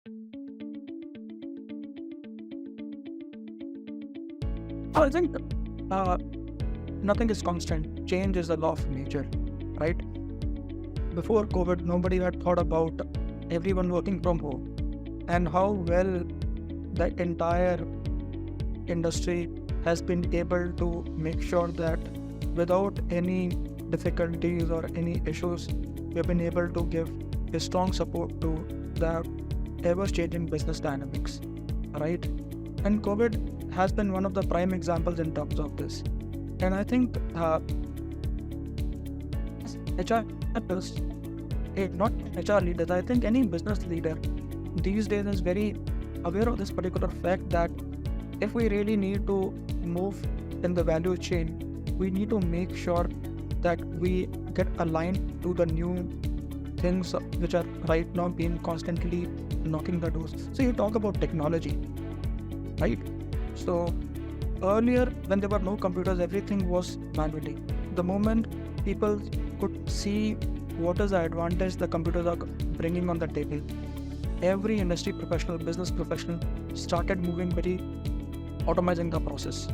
So I think uh, nothing is constant. Change is the law of nature, right? Before COVID, nobody had thought about everyone working from home and how well the entire industry has been able to make sure that without any difficulties or any issues, we've been able to give a strong support to the ever changing business dynamics, right? And COVID has been one of the prime examples in terms of this. And I think HR leaders, not HR leaders, I think any business leader these days is very aware of this particular fact that if we really need to move in the value chain, we need to make sure that we get aligned to the new things which are right now being constantly knocking the doors. So you talk about technology, right? So earlier, when there were no computers, everything was manually. The moment people could see what is the advantage the computers are bringing on the table, every industry professional, business professional started moving very automizing the process,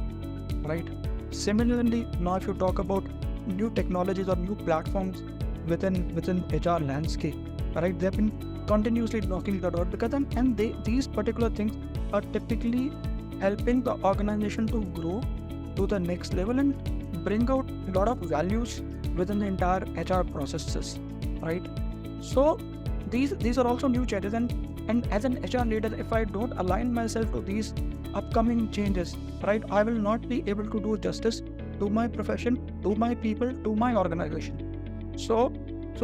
right? Similarly, now if you talk about new technologies or new platforms within HR landscape, right? They've been continuously knocking the door because these particular things are typically helping the organization to grow to the next level and bring out a lot of values within the entire HR processes, right? So these are also new challenges, and as an HR leader, if I don't align myself to these upcoming changes, right, I will not be able to do justice to my profession, to my people, to my organization. So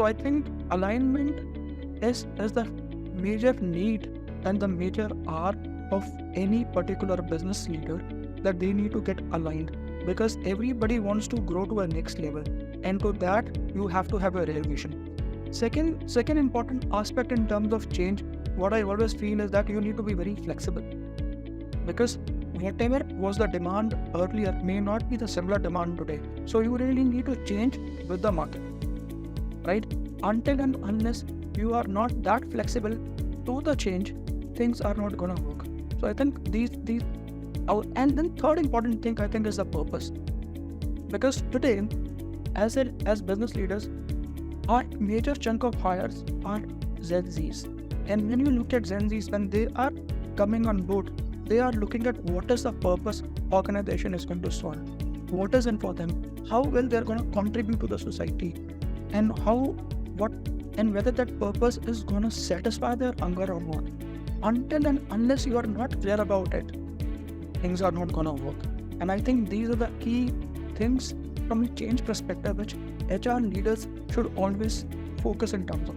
I think alignment is the major need and the major R of any particular business leader, that they need to get aligned, because everybody wants to grow to a next level, and to that you have to have a real vision. Second important aspect in terms of change, what I always feel is that you need to be very flexible, because whatever was the demand earlier may not be the similar demand today. So you really need to change with the market, right? Until and unless you are not that flexible to the change, things are not gonna work. So I think these and then third important thing I think is the purpose, because today as business leaders, our major chunk of hires are Gen Zs, and when you look at Gen Zs, when they are coming on board, they are looking at what is the purpose organization is going to solve, what is in for them, how well they're going to contribute to the society, and whether that purpose is going to satisfy their hunger or not. Until and unless you are not clear about it, things are not going to work. And I think these are the key things from a change perspective which HR leaders should always focus in terms of.